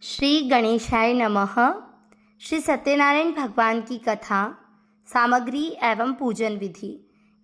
श्री गणेशाय नमः। श्री सत्यनारायण भगवान की कथा। सामग्री एवं पूजन विधि।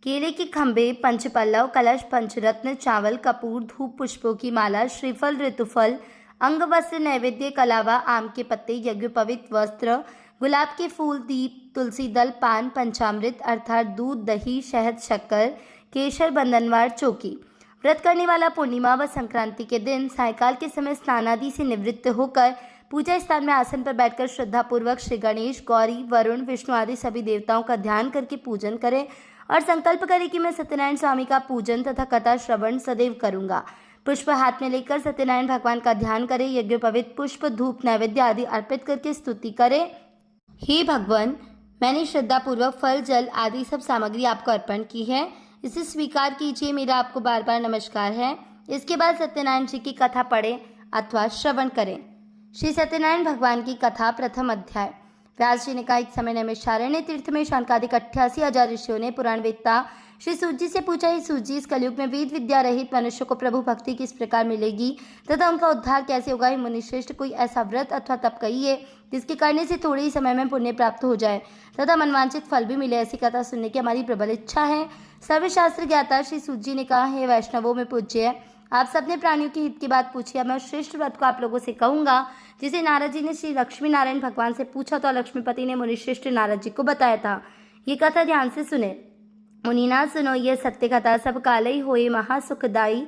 केले के खंभे, पंचपल्लव, कलश, पंचरत्न, चावल, कपूर, धूप, पुष्पों की माला, श्रीफल, ऋतुफल, अंगवस्त्र, नैवेद्य, कलावा, आम के पत्ते, यज्ञोपवीत वस्त्र, गुलाब के फूल, दीप, तुलसी दल, पान, पंचामृत अर्थात दूध, दही, शहद, शक्कर, केशर, बंधनवार, चौकी। व्रत करने वाला पूर्णिमा व संक्रांति के दिन सायकाल के समय स्नानादि से निवृत्त होकर पूजा स्थान में आसन पर बैठकर श्रद्धापूर्वक श्री गणेश, गौरी, वरुण, विष्णु आदि सभी देवताओं का ध्यान करके पूजन करें और संकल्प करें कि मैं सत्यनारायण स्वामी का पूजन तथा कथा श्रवण सदैव करूंगा। पुष्प हाथ में लेकर सत्यनारायण भगवान का ध्यान करें। यज्ञोपवीत पुष्प, धूप, नैवेद्य आदि अर्पित करके स्तुति करें। हे भगवान, मैंने श्रद्धापूर्वक फल, जल आदि सब सामग्री आपको अर्पण की है, इसे स्वीकार कीजिए। मेरा आपको बार बार नमस्कार है। इसके बाद सत्यनारायण जी की कथा पढ़ें अथवा श्रवण करें। श्री सत्यनारायण भगवान की कथा, प्रथम अध्याय। व्यास जी ने कहा, एक समय नैमिषारण्य तीर्थ में शौनकादिक 88,000 ऋषियों ने पुराण वेत्ता श्री सूत जी से पूछा, हे सूत जी, इस कलयुग में वेद विद्या रहित मनुष्य को प्रभु भक्ति किस प्रकार मिलेगी तथा उनका उद्धार कैसे होगा। हे मुनिश्रेष्ठ, कोई ऐसा व्रत अथवा तप कहिए जिसके करने से थोड़े ही समय में पुण्य प्राप्त हो जाए तथा मनवांचित फल भी मिले। ऐसी कथा सुनने की हमारी प्रबल इच्छा है। सर्वशास्त्र ज्ञाता श्री सूत जी ने कहा, हे वैष्णवों में पूज्य, आप सबने प्राणियों के हित की बात पूछी है। मैं श्रेष्ठ व्रत को आप लोगों से कहूंगा जिसे नारद जी ने श्री लक्ष्मी नारायण भगवान से पूछा तो लक्ष्मीपति ने मुनिश्रेष्ठ नारद जी को बताया था। ये कथा ध्यान से सुने। मुनिना सुनो, ये सत्य कथा सब काले ही होए महासुखदाई।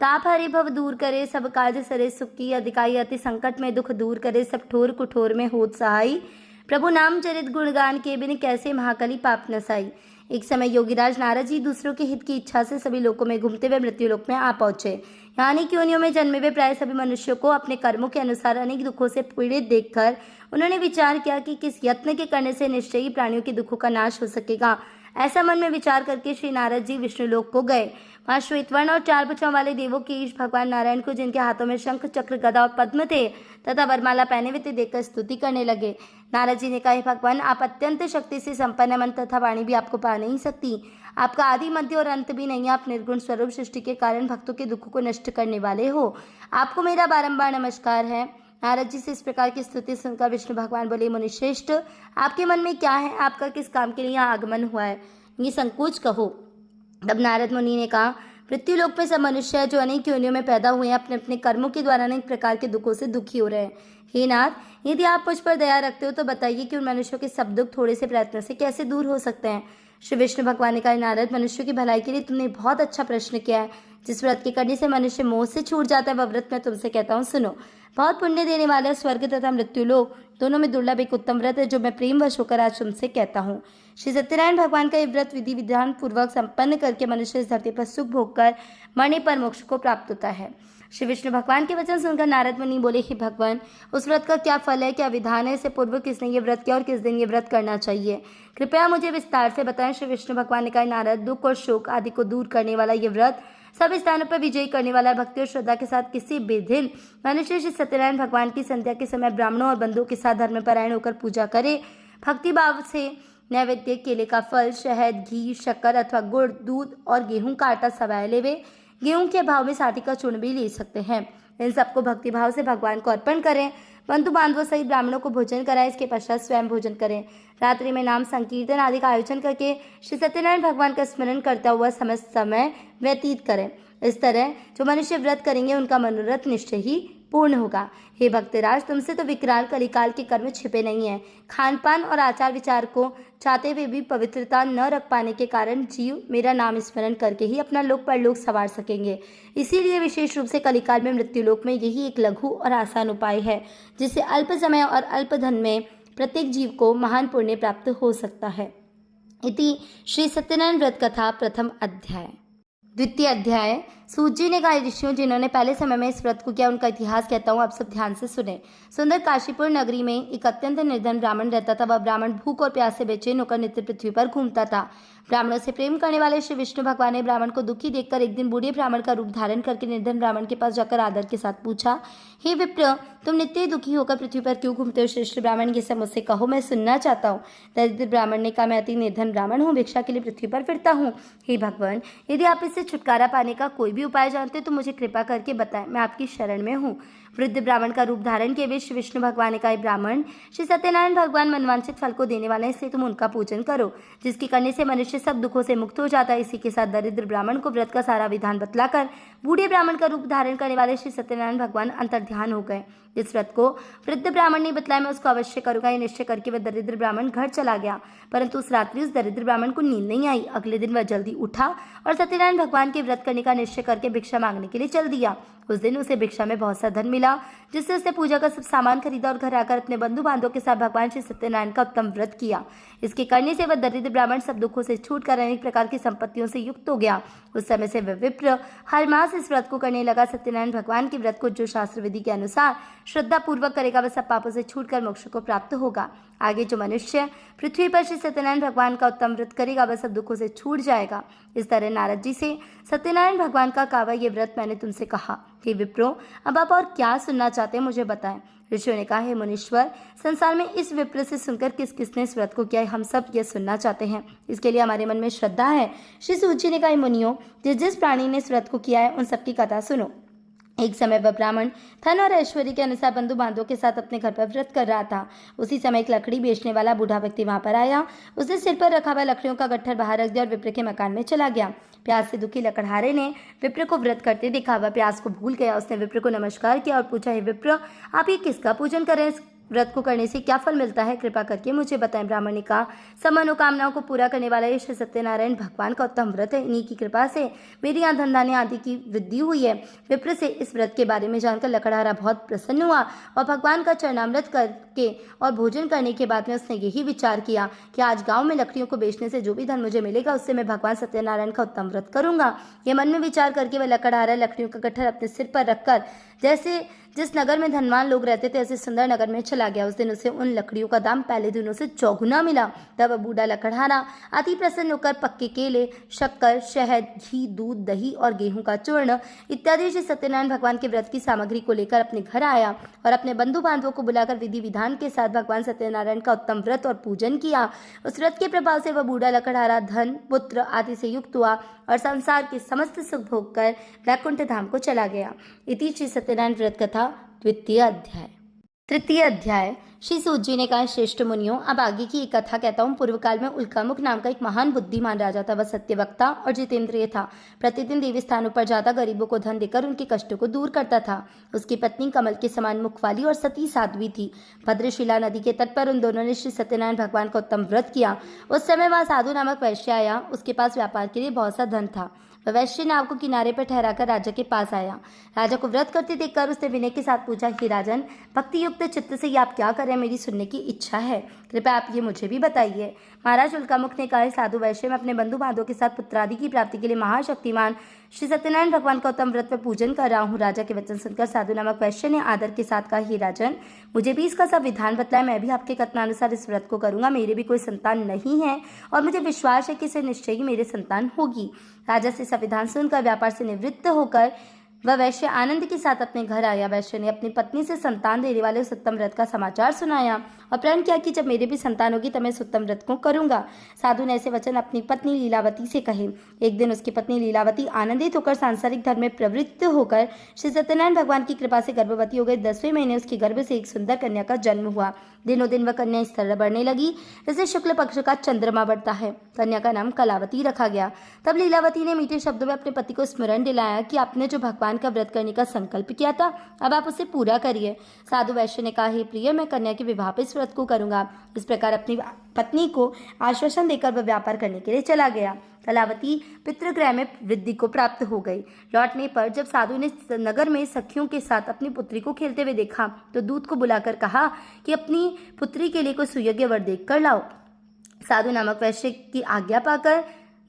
ताप हरे भव दूर करे, सब काज सरे सुख की अधिकाई। अति संकट में दुख दूर करे, सब ठोर कुठोर में होत सहाई। प्रभु नाम चरित गुणगान के बिन कैसे महाकली पाप नसाई। एक समय योगीराज नारद जी दूसरों के हित की इच्छा से सभी लोकों में घूमते हुए मृत्युलोक में आ पहुंचे। यहाँ अनेक योनियों में जन्मे हुए प्राय सभी मनुष्यों को अपने कर्मों के अनुसार अनेक दुखों से पीड़ित देखकर उन्होंने विचार किया कि किस यत्न के करने से निश्चय ही प्राणियों के दुखों का नाश हो सकेगा। ऐसा मन में विचार करके श्री नारद जी विष्णुलोक को गए। वहाँ श्वेतवर्ण और 4 भुजाओं वाले देवों के ईश भगवान नारायण को, जिनके हाथों में शंख, चक्र, गदा और पद्म थे तथा वरमाला पहने हुए थे, देखकर स्तुति करने लगे। नारद जी ने कहा, भगवान, आप अत्यंत शक्ति से संपन्न, मन तथा वाणी भी आपको पा नहीं सकती। आपका आदि, मध्य और अंत भी नहीं है। आप निर्गुण स्वरूप सृष्टि के कारण भक्तों के दुखों को नष्ट करने वाले हो। आपको मेरा बारंबार नमस्कार है। नारद जी से इस प्रकार की स्तुति सुनकर विष्णु भगवान बोले, मुनिश्रेष्ठ, आपके मन में क्या है? आपका किस काम के लिए यहाँ आगमन हुआ है? ये संकोच कहो। तब नारद मुनि ने कहा, पृथ्वीलोक में सब मनुष्य जो अनेक योनियों में पैदा हुए हैं, अपने अपने कर्मों के द्वारा अनेक प्रकार के दुखों से दुखी हो रहे हैं। हे नाथ, यदि आप मुझ पर दया रखते हो तो बताइए कि उन मनुष्यों के सब दुख थोड़े से प्रयत्न से कैसे दूर हो सकते हैं। श्री विष्णु भगवान ने कहा, नारद, मनुष्यों की भलाई के लिए तुमने बहुत अच्छा प्रश्न किया है। जिस व्रत के करने से मनुष्य मोह से छूट जाता है, वह व्रत मैं तुमसे कहता हूँ, सुनो। बहुत पुण्य देने वाला स्वर्ग तथा मृत्युलोक दोनों में दुर्लभ एक उत्तम व्रत है, जो मैं प्रेम वश होकर आज तुमसे कहता हूँ। श्री सत्यनारायण भगवान का यह व्रत विधि विधान पूर्वक संपन्न करके मनुष्य इस धरती पर सुख भोग कर मरने पर मोक्ष को प्राप्त होता है। श्री विष्णु भगवान के वचन सुनकर नारद मुनि बोले, हे भगवान, उस व्रत का क्या फल है, क्या विधान है? इससे पूर्व किसने ये व्रत किया और किस दिन ये व्रत करना चाहिए? कृपया मुझे विस्तार से बताएं। श्री विष्णु भगवान ने कहा, नारद, दुख और शोक आदि को दूर करने वाला ये व्रत सब स्थानों पर विजयी करने वाला, भक्ति और श्रद्धा के साथ किसी बेदिल मनुष्य श्री सत्यनारायण भगवान की संध्या के समय ब्राह्मणों और बंधुओं के साथ धर्मपरायण होकर पूजा करे। भक्ति भाव से नैवेद्य, केले का फल, शहद, घी, शक्कर अथवा गुड़, दूध और गेहूं का आटा सवाए लेवे। गेहूं के भाव में साटी का चूर्ण भी ले सकते हैं। इन सबको भक्ति भाव से भगवान को अर्पण करें। बंधु बांधवों सहित ब्राह्मणों को भोजन कराएं। इसके पश्चात स्वयं भोजन करें। रात्रि में नाम संकीर्तन आदि का आयोजन करके श्री सत्यनारायण भगवान का स्मरण करता हुआ समस्त समय व्यतीत करें। इस तरह जो मनुष्य व्रत करेंगे उनका मनोरथ निश्चय ही पूर्ण होगा। हे भक्तराज, तुमसे तो विकराल कलिकाल के कर्म छिपे नहीं है। खान पान और आचार विचार को चाहते हुए भी पवित्रता न रख पाने के कारण जीव मेरा नाम स्मरण करके ही अपना लोक परलोक संवार सकेंगे। इसीलिए विशेष रूप से कलिकाल में मृत्युलोक में यही एक लघु और आसान उपाय है, जिससे अल्प समय और अल्प धन में प्रत्येक जीव को महान पुण्य प्राप्त हो सकता है। इति श्री सत्यनारायण व्रत कथा, प्रथम अध्याय। द्वितीय अध्याय। सूत जी ने कहा, ऋषियों, जिन्होंने पहले समय में इस व्रत को किया उनका इतिहास कहता हूँ, आप सब ध्यान से सुने। सुंदर काशीपुर नगरी में एक अत्यंत निर्धन ब्राह्मण रहता था। वह ब्राह्मण भूख और प्यास से बेचैन होकर नित्य पृथ्वी पर घूमता था। ब्राह्मणों से प्रेम करने वाले श्री विष्णु भगवान ने ब्राह्मण को दुखी देखकर एक दिन बूढ़े ब्राह्मण का रूप धारण करके निर्धन ब्राह्मण के पास जाकर आदर के साथ पूछा, हे विप्र, तुम नित्य दुखी होकर पृथ्वी पर क्यों घूमते हो? श्रेष्ठ ब्राह्मण, ये सब मुझसे कहो, मैं सुनना चाहता हूँ। दरिद्र ब्राह्मण ने कहा, मैं अति निर्धन ब्राह्मण हूँ, भिक्षा के लिए पृथ्वी पर फिरता हूँ। हे भगवान, यदि आप इससे छुटकारा पाने का कोई भी उपाय जानते तो मुझे कृपा करके बताएं, मैं आपकी शरण में हूँ। वृद्ध ब्राह्मण का रूप धारण किए हुए श्री विष्णु भगवान ने कहा, ब्राह्मण, श्री सत्यनारायण भगवान मनवांछित फल को देने वाले हैं, इसलिए तुम उनका पूजन करो, जिसके करने से मनुष्य सब दुखों से मुक्त हो जाता है। इसी के साथ दरिद्र ब्राह्मण को व्रत का सारा विधान बतलाकर बूढ़े ब्राह्मण का रूप धारण करने वाले श्री सत्यनारायण भगवान अंतर्ध्यान हो गए। इस व्रत को वृद्ध ब्राह्मण ने बतलाया, मैं उसको अवश्य करूंगा, ये निश्चय करके वह दरिद्र ब्राह्मण घर चला गया। परंतु उस रात्रि उस दरिद्र ब्राह्मण को नींद नहीं आई। अगले दिन वह जल्दी उठा और सत्यनारायण भगवान के व्रत करने का निश्चय करके भिक्षा मांगने के लिए चल दिया। उस दिन उसे भिक्षा में बहुत सा धन मिला, जिससे उसने पूजा का सब सामान खरीदा और घर आकर अपने बंधु बांधवों के साथ भगवान श्री सत्यनारायण का उत्तम व्रत किया। इसके करने से वह दरिद्र ब्राह्मण सब दुखों से छूटकर अनेक प्रकार की संपत्तियों से युक्त हो गया। उस समय से वह विप्र हर मास इस व्रत को करने लगा। सत्यनारायण भगवान के व्रत को जो शास्त्र विधि के अनुसार श्रद्धा पूर्वक करेगा, वह सब पापों से छूटकर मोक्ष को प्राप्त होगा। आगे जो मनुष्य पृथ्वी पर श्री सत्यनारायण भगवान का उत्तम व्रत करेगा, वह सब दुखों से छूट जाएगा। इस तरह नारद जी से सत्यनारायण भगवान का कहा, ये व्रत मैंने तुमसे कहा। हे विप्रो, अब आप और क्या सुनना चाहते हैं, मुझे बताएं। ऋषियों ने कहा, हे मुनीश्वर, संसार में इस विप्र से सुनकर किस किसने इस व्रत को किया है, हम सब यह सुनना चाहते हैं। इसके लिए हमारे मन में श्रद्धा है। श्री सूत जी ने कहा, मुनियों, जिस जिस प्राणी ने इस व्रत को किया है, उन सबकी कथा सुनो। एक समय वह ब्राह्मण धन और ऐश्वर्य के अनुसार बंधु बांधवों के साथ अपने घर पर व्रत कर रहा था। उसी समय एक लकड़ी बेचने वाला बूढ़ा व्यक्ति वहां पर आया। उसने सिर पर रखा हुआ लकड़ियों का गट्ठर बाहर रख दिया और विप्र के मकान में चला गया। प्यास से दुखी लकड़हारे ने विप्र को व्रत करते देखा। वह प्यास को भूल गया। उसने विप्र को नमस्कार किया और पूछा, हे विप्र, आप ये किसका पूजन कर रहे हैं? व्रत को करने से क्या फल मिलता है, कृपा करके मुझे बताएं। ब्राह्मण ने कहा, सब मनोकामनाओं को पूरा करने वाला ये श्री सत्यनारायण भगवान का उत्तम व्रत है। इन्हीं की कृपा से मेरी यहाँ धन धान्य आदि की वृद्धि हुई है। विप्र से इस व्रत के बारे में जानकर लकड़हारा बहुत प्रसन्न हुआ और भगवान का चरणामृत करके और भोजन करने के बाद में उसने यही विचार किया कि आज गाँव में लकड़ियों को बेचने से जो भी धन मुझे मिलेगा, उससे मैं भगवान सत्यनारायण का उत्तम व्रत करूंगा। ये मन में विचार करके वह लकड़हारा लकड़ियों का गट्ठर अपने सिर पर रखकर जैसे जिस नगर में धनवान लोग रहते थे, ऐसे सुंदर नगर में चला गया। उस दिन उसे उन लकड़ियों का दाम पहले दिनों से चौगुना मिला। तब बूढ़ा लकड़हारा अति प्रसन्न होकर पक्के केले, शक्कर, शहद, घी, दूध, दही और गेहूं का चूर्ण इत्यादि श्री सत्यनारायण भगवान के व्रत की सामग्री को लेकर अपने घर आया और अपने बंधु बांधवों को बुलाकर विधि विधान के साथ भगवान सत्यनारायण का उत्तम व्रत और पूजन किया। उस व्रत के प्रभाव से वह बूढ़ा लकड़हारा धन, पुत्र आदि से युक्त हुआ और संसार के समस्त सुख भोग कर वैकुंठ धाम को चला गया। इति श्री सत्यनारायण व्रत कथा द्वितीय अध्याय। तृतीय अध्याय। श्री सूत जी ने कहा, श्रेष्ठ मुनियों, अब आगे की एक कथा कहता हूँ। पूर्व काल में उल्कामुख नाम का एक महान बुद्धिमान राजा था। वह सत्यवक्ता और जितेंद्रिय था। प्रतिदिन देवी स्थानों पर जाता गरीबों को धन देकर उनके कष्टों को दूर करता था। उसकी पत्नी कमल के समान मुख वाली और सती साध्वी थी। भद्रशिला नदी के तट पर उन दोनों ने श्री सत्यनारायण भगवान का उत्तम व्रत किया। उस समय वह साधु नामक वैश्य आया। उसके पास व्यापार के लिए बहुत सा धन था। वैश्य नाव को किनारे पर ठहराकर राजा के पास आया। राजा को व्रत करते देखकर उसने विनय के साथ पूछा, हे राजन, भक्ति युक्त चित्त से ये आप क्या कर रहे हैं? मेरी सुनने की इच्छा है, कृपया आप ये मुझे भी बताइए। महाराज उल्कामुख ने कहा, साधु वैश्य, मैं अपने बंधु बांधवों के साथ पुत्रादि की प्राप्ति के लिए महाशक्तिमान श्री सत्यनारायण भगवान का उत्तम व्रत पर पूजन कर रहा हूँ। राजा के वचन सुनकर साधु नामक वैश्य ने आदर के साथ कहा, हे राजन, मुझे भी इसका सब विधान बतलाए, मैं भी आपके कथनानुसार इस व्रत को करूंगा। मेरे भी कोई संतान नहीं है और मुझे विश्वास है कि इसे निश्चय ही मेरे संतान होगी। राजा से संविधान सुनकर व्यापार से निवृत्त होकर वह वैश्य आनंद के साथ अपने घर आया। वैश्य ने अपनी पत्नी से संतान देने वाले उस उत्तम व्रत का समाचार सुनाया और प्रण किया कि जब मेरे भी संतान होगी तब मैं इस उत्तम व्रत को करूंगा। साधु ने ऐसे वचन अपनी पत्नी लीलावती से कहे। एक दिन उसकी पत्नी लीलावती आनंदित होकर सांसारिक धर्म में प्रवृत्त होकर श्री सत्यनारायण भगवान की कृपा से गर्भवती हो गई। 10वें महीने उसके गर्भ से एक सुंदर कन्या का जन्म हुआ। दिनों दिन वह कन्या इस तरह बढ़ने लगी जैसे शुक्ल पक्ष का चंद्रमा बढ़ता है। कन्या का नाम कलावती रखा गया। तब लीलावती ने मीठे शब्दों में अपने पति को स्मरण दिलाया कि आपने जो भगवान का व्रत करने का संकल्प किया था, अब आप उसे पूरा करिए। साधु वैश्य ने कहा, हे प्रिय, मैं कन्या के विवाह पर इस व्रत को करूंगा। इस प्रकार अपनी पत्नी को आश्वासन देकर वह व्यापार करने के लिए चला गया। कलावती पितृगृह में वृद्धि को प्राप्त हो गई। लौटने पर जब साधु ने नगर में सखियों के साथ अपनी पुत्री को खेलते हुए देखा तो दूत को बुलाकर कहा कि अपनी पुत्री के लिए कोई सुयोग्य वर देख कर लाओ। साधु नामक वैश्य की आज्ञा पाकर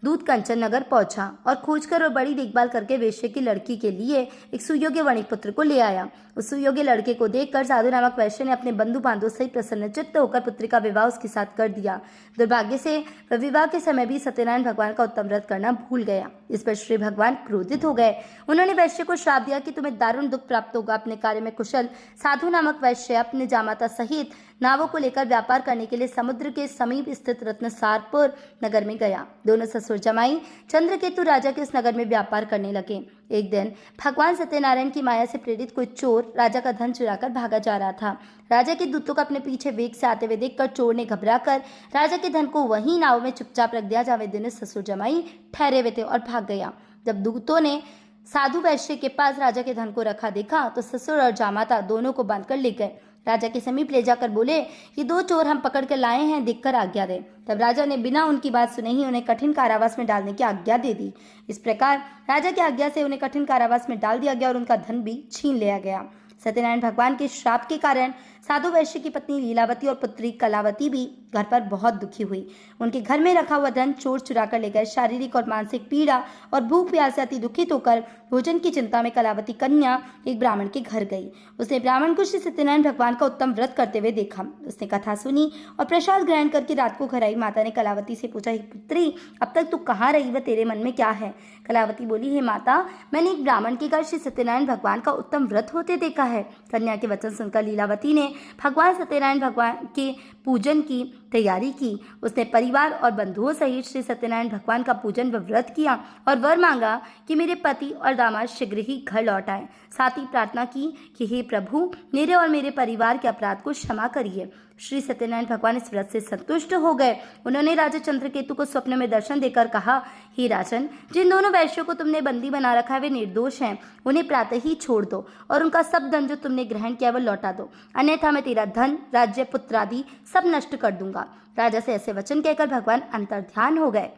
दूत कंचन नगर पहुंचा और खोजकर और बड़ी देखभाल करके वेश्य की लड़की के लिए एक सुयोग्य वणिक पुत्र को ले आया। उस सुयोग्य लड़के को देखकर साधु नामक वैश्य ने अपने बंधु बांधवों से प्रसन्नचित्त होकर पुत्री का विवाह उसके साथ कर दिया। दुर्भाग्य से वह विवाह के समय भी सत्यनारायण भगवान का उत्तम व्रत करना भूल गया। इस पर श्री भगवान क्रोधित हो गए। उन्होंने वैश्य को श्राप दिया कि तुम्हें दारुण दुख प्राप्त होगा। अपने कार्य में कुशल साधु नामक वैश्य अपने जामाता सहित नावों को लेकर व्यापार करने के लिए समुद्र के समीप स्थित रत्नसारपुर नगर में गया। दोनों ससुर जमाई चंद्रकेतु राजा के उस नगर में व्यापार करने लगे। एक दिन भगवान सत्यनारायण की माया से प्रेरित कोई चोर राजा का धन चुराकर भागा जा रहा था। राजा के दूतों को अपने पीछे वेग से आते हुए देखकर चोर ने घबराकर राजा के धन को वही नाव में चुपचाप रख दिया जहाँ वे दोनों ससुर जमाई ठहरे हुए थे और भाग गया। जब दूतों ने साधु वैश्य के पास राजा के धन को रखा देखा तो ससुर और जामाता दोनों को बांधकर ले गए। राजा के समीप ले जाकर बोले, ये 2 चोर हम पकड़ कर लाए हैं, देखकर आज्ञा दे। तब राजा ने बिना उनकी बात सुने ही उन्हें कठिन कारावास में डालने की आज्ञा दे दी। इस प्रकार राजा की आज्ञा से उन्हें कठिन कारावास में डाल दिया गया और उनका धन भी छीन लिया गया। सत्यनारायण भगवान के श्राप के कारण साधु वैश्य की पत्नी लीलावती और पुत्री कलावती भी घर पर बहुत दुखी हुई। उनके घर में रखा हुआ धन चोर चुरा कर ले गए। शारीरिक और मानसिक पीड़ा और भूख प्यास से अति दुखित होकर भोजन की चिंता में कलावती कन्या एक ब्राह्मण के घर गई। उसने ब्राह्मण को श्री सत्यनारायण भगवान का उत्तम व्रत करते हुए देखा। उसने कथा सुनी और प्रसाद ग्रहण करके रात को घर आई। माता ने कलावती से पूछा, पुत्री अब तक तू कहाँ रही व तेरे मन में क्या है? कलावती बोली, हे माता, मैंने एक ब्राह्मण के घर श्री सत्यनारायण भगवान का उत्तम व्रत होते देखा है। कन्या के वचन सुनकर लीलावती ने भगवान सत्यनारायण भगवान के पूजन की तैयारी की। उसने परिवार और बंधुओं सहित श्री सत्यनारायण भगवान का पूजन व व्रत किया और वर मांगा कि मेरे पति और दामाद शीघ्र ही घर लौट आए। साथ ही प्रार्थना की कि हे प्रभु, मेरे और मेरे परिवार के अपराध को क्षमा करिए। श्री सत्यनारायण भगवान इस व्रत से संतुष्ट हो गए। उन्होंने राजा चंद्रकेतु को स्वप्न में दर्शन देकर कहा, हे राजन, जिन दोनों वैश्यों को तुमने बंदी बना रखा है वे निर्दोष हैं। उन्हें प्रातः ही छोड़ दो और उनका सब धन जो तुमने ग्रहण किया वह लौटा दो, अन्यथा मैं तेरा धन, राज्य, पुत्र आदि सब नष्ट कर दूंगा। राजा से ऐसे वचन कहकर भगवान अंतर्ध्यान हो गए।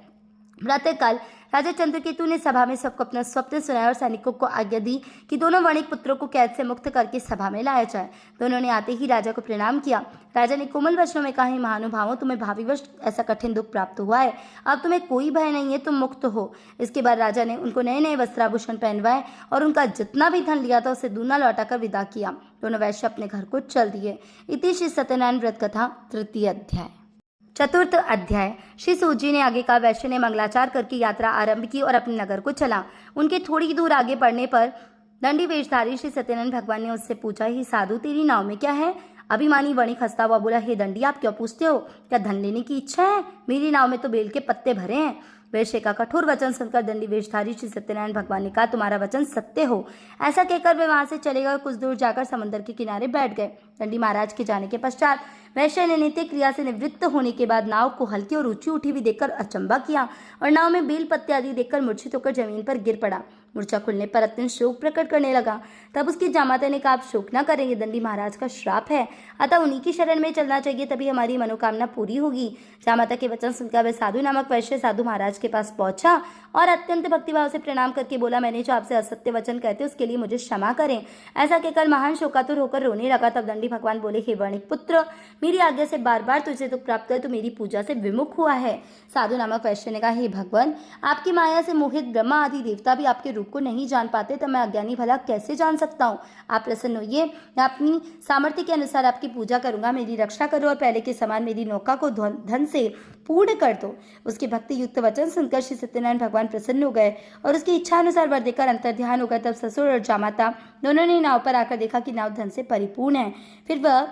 प्रातःकाल राजा चंद्रकेतु ने सभा में सबको अपना स्वप्न सुनाया और सैनिकों को आज्ञा दी कि दोनों वणिक पुत्रों को कैद से मुक्त करके सभा में लाया जाए। दोनों ने आते ही राजा को प्रणाम किया। राजा ने कोमल वचनों में कहा, हे महानुभावों, तुम्हें भावीवश ऐसा कठिन दुख प्राप्त हुआ है, अब तुम्हें कोई भय नहीं है, तुम मुक्त हो। इसके बाद राजा ने उनको नए नए वस्त्राभूषण पहनवाए और उनका जितना भी धन लिया था उसे दूना लौटाकर विदा किया। दोनों वैश्य अपने घर को चल दिए। इति श्री सत्यनारायण व्रत कथा 3 अध्याय। 4 अध्याय। श्री सूत जी ने आगे कहा, वैश्य ने मंगलाचार करके यात्रा आरंभ की और अपने नगर को चला। उनके थोड़ी दूर आगे बढ़ने पर दंडी वेशधारी श्री सत्यनारायण भगवान ने उससे पूछा, ही साधु, तेरी नाव में क्या है? अभिमानी वणिक हंसता हुआ बोला, हे दंडी, आप क्यों पूछते हो? क्या धन लेने की इच्छा है? मेरी नाव में तो बेल के पत्ते भरे हैं। वैश्य का कठोर वचन सुनकर दंडी वेशधारी श्री सत्यनारायण भगवान ने कहा, तुम्हारा वचन सत्य हो। ऐसा कहकर वे वहां से चले गए और कुछ दूर जाकर समुद्र के किनारे बैठ गए। दंडी महाराज के जाने के पश्चात वैश्य ने नित्य क्रिया से निवृत्त होने के बाद नाव को हल्की और ऊंची उठी हुई देखकर अचंबा किया और नाव में बेल पत्ते आदि देखकर मूर्छित होकर जमीन पर गिर पड़ा। मूर्छा खुलने पर अत्यंत शोक प्रकट करने लगा। तब उसकी जामाता ने कहा, आप शोक न करेंगे, दंडी महाराज का श्राप है, अतः उन्हीं की शरण में चलना चाहिए, तभी हमारी मनोकामना पूरी होगी। जामाता के वचन सुनकर वह साधु नामक वैश्य साधु महाराज के पास पहुंचा और अत्यंत भक्तिभाव से प्रणाम करके बोला, मैंने जो आपसे असत्य वचन कहते उसके लिए मुझे क्षमा करें। ऐसा कहकर महान शोकातुर होकर रोने लगा। तब दंडी भगवान बोले, हे वणिक पुत्र, मेरी आज्ञा से बार बार तुझे दुख प्राप्त है, तो मेरी पूजा से विमुख हुआ है। साधु नामक वैश्य ने कहा, हे भगवान, आपकी माया से मोहित ब्रह्मा आदि देवता भी आपके रूप को नहीं जान पाते, तो मैं अज्ञानी भला कैसे जान सकता हूँ? आप प्रसन्न होइए, मैं अपनी सामर्थ्य के अनुसार आपकी पूजा करूंगा। मेरी रक्षा करो और पहले के समान मेरी नौका को धन से पूर्ण कर दो। उसके भक्ति युक्त वचन सुनकर श्री सत्यनारायण भगवान प्रसन्न हो गए और उसकी इच्छा अनुसार वर देकर अंतर्ध्यान हो गए। तब ससुर और जामाता दोनों ने नाव पर आकर देखा कि नाव धन से परिपूर्ण है। फिर वह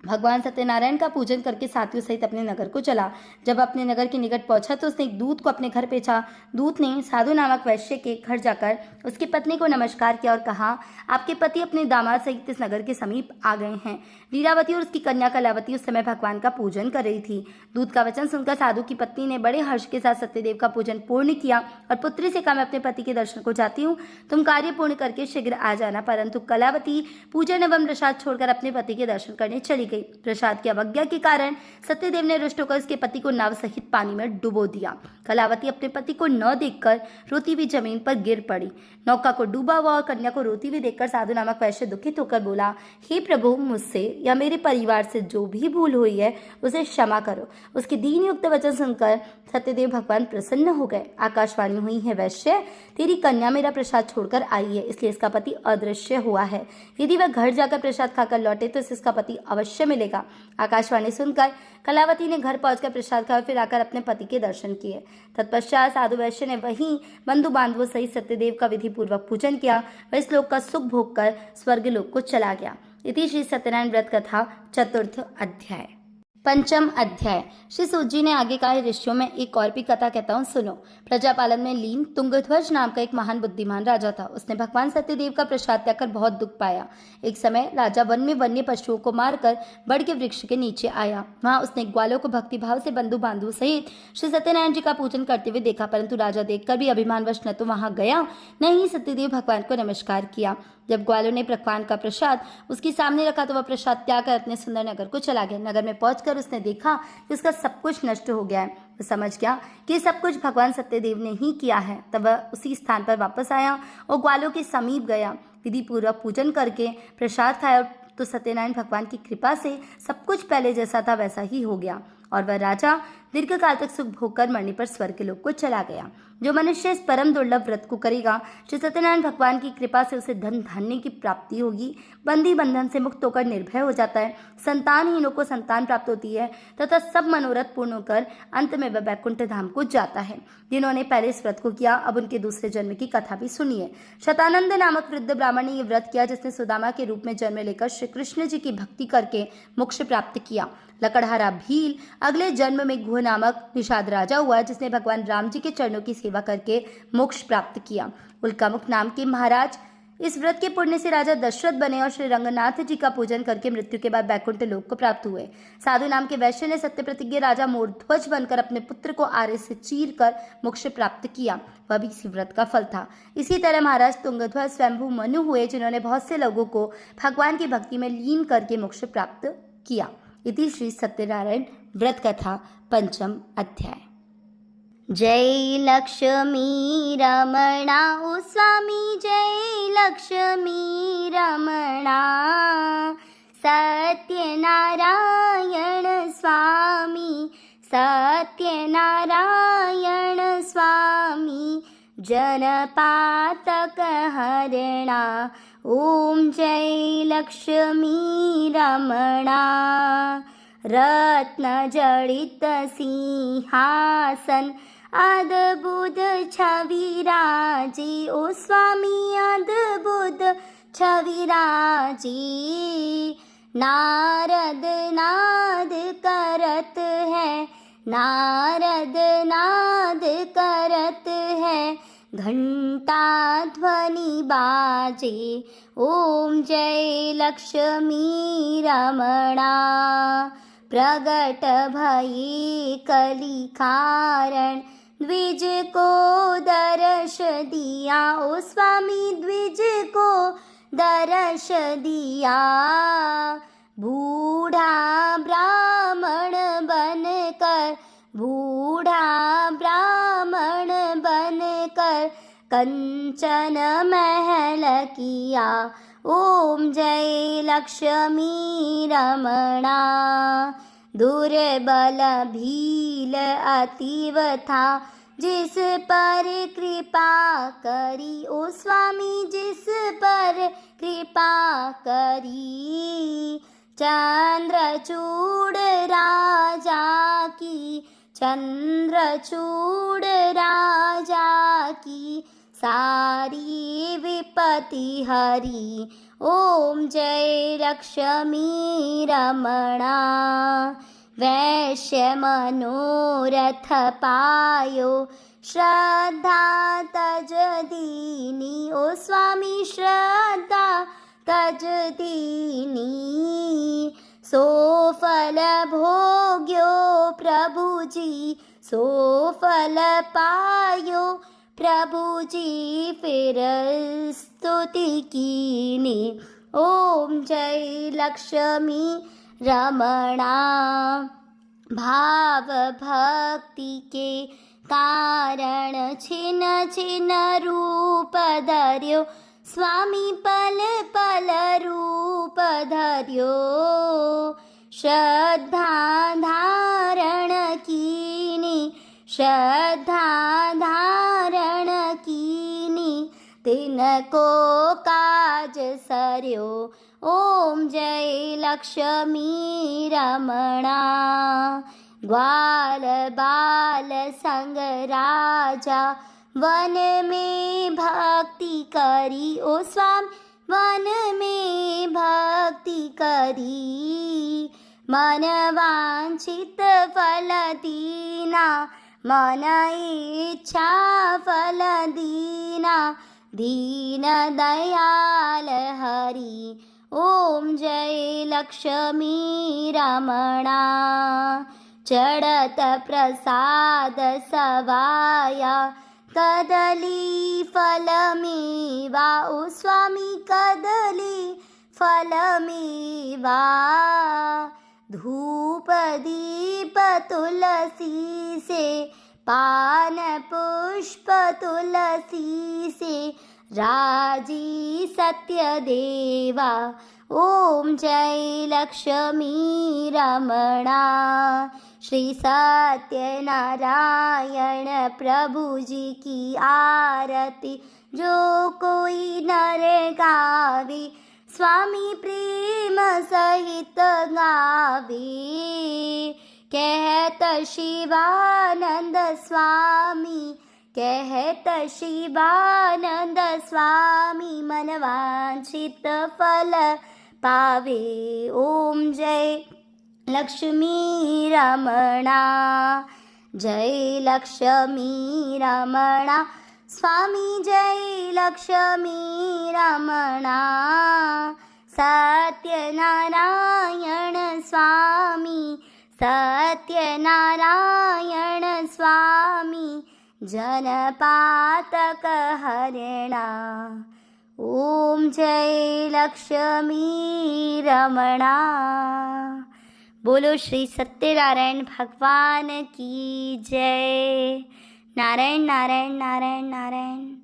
भगवान सत्यनारायण का पूजन करके साथियों सहित अपने नगर को चला। जब अपने नगर के निकट पहुंचा तो उसने एक दूत को अपने घर भेजा। दूत ने साधु नामक वैश्य के घर जाकर उसकी पत्नी को नमस्कार किया और कहा, आपके पति अपने दामाद सहित इस नगर के समीप आ गए हैं। लीलावती और उसकी कन्या कलावती उस समय भगवान का पूजन कर रही थी। दूत का वचन सुनकर साधु की पत्नी ने बड़े हर्ष के साथ सत्यदेव का पूजन पूर्ण किया और पुत्री से कहा, मैं अपने पति के दर्शन को जाती हूँ, तुम कार्य पूर्ण करके शीघ्र आ जाना। परंतु कलावती पूजन एवं प्रसाद छोड़कर अपने पति के दर्शन करने चली गई। प्रसाद की अवज्ञा के कारण सत्यदेव ने रुष्ट होकर उसके पति को नाव सहित पानी में डुबो दिया। कलावती अपने पति को न देखकर रोती हुई जमीन पर गिर पड़ी। नौका को डूबा हुआ और कन्या को रोती हुई देखकर साधु नामक वैश्य दुखित होकर बोला, हे प्रभु, मुझसे या मेरे परिवार से जो भी भूल हुई है उसे क्षमा करो। उसके दीन युक्त वचन सुनकर सत्यदेव भगवान प्रसन्न हो गए। आकाशवाणी हुई है, वैश्य, तेरी कन्या मेरा प्रसाद छोड़कर आई है, इसलिए इसका पति अदृश्य हुआ है। यदि वह घर जाकर प्रसाद खाकर लौटे तो इसका पति अवश्य मिलेगा। आकाशवाणी सुनकर कलावती ने घर पहुंचकर प्रसाद खाया, फिर आकर अपने पति के दर्शन किए। तत्पश्चात साधु वैश्य ने वहीं बंधु बांधवों सहित सत्यदेव का विधि पूर्वक पूजन किया। वह इस लोक का सुख भोग कर स्वर्ग लोक को चला गया। इति श्री सत्यनारायण व्रत कथा 4 अध्याय। पंचम अध्याय। श्री सूत जी ने आगे कहा, ऋषियों में एक और भी कथा कहता हूँ, सुनो। प्रजापालन में लीन तुंगध्वज नाम का एक महान बुद्धिमान राजा था। उसने भगवान सत्यदेव का प्रसाद त्याग कर बहुत दुख पाया। एक समय राजा वन में वन्य पशुओं को मारकर बड़ के वृक्ष के नीचे आया। वहां उसने ग्वालों को भक्तिभाव से बंधु बांधु सहित श्री सत्यनारायण जी का पूजन करते हुए देखा, परंतु राजा देखकर भी अभिमानवश न तो वहां गया, न ही सत्यदेव भगवान को नमस्कार किया। जब ग्वालों ने भगवान का प्रसाद उसके सामने रखा तो वह प्रसाद त्याग कर अपने सुंदर नगर को चला गया। नगर में पहुंचकर उसने देखा कि उसका सब कुछ नष्ट हो गया है। वह समझ गया कि सब कुछ भगवान सत्यदेव ने ही किया है। तब वह उसी स्थान पर वापस आया और ग्वालों के समीप गया। विधि पूर्वक पूजन करके प्रसाद खाया तो सत्यनारायण भगवान की कृपा से सब कुछ पहले जैसा था वैसा ही हो गया और वह राजा दीर्घकाल तक सुख भोग कर मरने पर स्वर्ग के लोक को चला गया। जो मनुष्य इस परम दुर्लभ व्रत को करेगा, श्री सत्यनारायण भगवान की कृपा से उसे धन धान्य की प्राप्ति होगी, बंदी बंधन से मुक्त होकर निर्भय हो जाता है, संतानहीनों को संतान प्राप्त होती है तथा सब मनोरथ पूर्ण होकर अंत में वह वैकुंठ धाम को जाता है। जिन्होंने पहले इस व्रत को किया, अब उनके दूसरे जन्म की कथा भी सुनिए। शतानंद नामक वृद्ध ब्राह्मण ने यह व्रत किया, जिसने सुदामा के रूप में जन्म लेकर श्री कृष्ण जी की भक्ति करके मोक्ष प्राप्त किया। लकड़हारा भील अगले जन्म में गुह नामक निषाद राजा हुआ, जिसने भगवान राम जी के चरणों की सेवा करके मोक्ष प्राप्त किया। उल्कामुख नाम के महाराज इस व्रत के पुण्य से राजा दशरथ बने और श्री रंगनाथ जी का पूजन करके मृत्यु के बाद वैकुंठ लोक को प्राप्त हुए। साधु नाम के वैश्य ने सत्य प्रतिज्ञ राजा मोरध्वज बनकर अपने पुत्र को आरे से चीर कर मोक्ष प्राप्त किया। वह भी इसी व्रत का फल था। इसी तरह महाराज तुंगध्वज स्वयंभू मनु हुए, जिन्होंने बहुत से लोगों को भगवान की भक्ति में लीन करके मोक्ष प्राप्त किया। इति श्री सत्यनारायण व्रत कथा पंचम अध्याय। जय लक्ष्मी रमणा ओ स्वामी, जय लक्ष्मी रमणा। सत्यनारायण स्वामी, सत्यनारायण स्वामी, जनपातक हरणा। ओम जय लक्ष्मी रमणा। रत्न जड़ित सिंहासन अद्भुत छविराजी, ओ स्वामी अद्भुत छविराजी। नारद नाद करत है, नारद नाद करत है, घंटा ध्वनि बाजे। ओम जय लक्ष्मी रमणा। प्रगट भये कली कारण, द्विज को दर्श दिया, ओ स्वामी द्विज को दर्श दिया। बूढ़ा ब्राह्मण बनकर, बूढ़ा ब्राह्मण बनकर कंचन महल किया। ओम जय लक्ष्मी रमणा। दुर्बल भील अतीव था, जिस पर कृपा करी, ओ स्वामी जिस पर कृपा करी। चंद्रचूड़ राजा की, चंद्रचूड़ राजा की सारी विपत्ति हरी। ओम जय लक्ष्मी रमणा। वैश्य मनोरथ पायो, श्रद्धा तज दीनी, ओ स्वामी श्रद्धा तज दीनी। सो फल भोग्यो प्रभु जी, सो फल पायो प्रभु जी, फिर स्तुति कीनी। ओम जय लक्ष्मी रमणा। भाव भक्ति के कारण छिन छिन रूप धर्यो, स्वामी पल पल रूप धर्यो। श्रद्धा धारण कीनी, श्रद्धा धारण कीनी, तिनको काज सर्यो। ओम जय लक्ष्मी रमणा। ग्वाल बाल संग राजा, वन में भक्ति करी, ओ स्वामी वन में भक्ति करी। मन वांछित फल दीना, मन इच्छा फल दीना, दीन दयाल हरि। ओम जय लक्ष्मी रमणा। चढ़त प्रसाद सवाया, कदली फल मेवा। ओ स्वामी कदली फल मेवा। धूप दीप तुलसी से, पान पुष्प तुलसी से, राजी सत्य देवा। ओम जय लक्ष्मी रमणा। श्री सत्यनारायण प्रभु जी की आरती जो कोई नर गावे, स्वामी प्रेम सहित गावे। कहत शिवानंद स्वामी, कहत शिवानंद स्वामी, मन वांछित फल पावे। ओम जय लक्ष्मी रमणा। जय लक्ष्मी रमणा। स्वामी जय लक्ष्मी रमणा। सत्यनारायण स्वामी, सत्यनारायण स्वामी, जनपातक हरणा। ओम जय लक्ष्मी रमणा। बोलो श्री सत्यनारायण भगवान की जय। नारायण नारायण नारायण नारायण।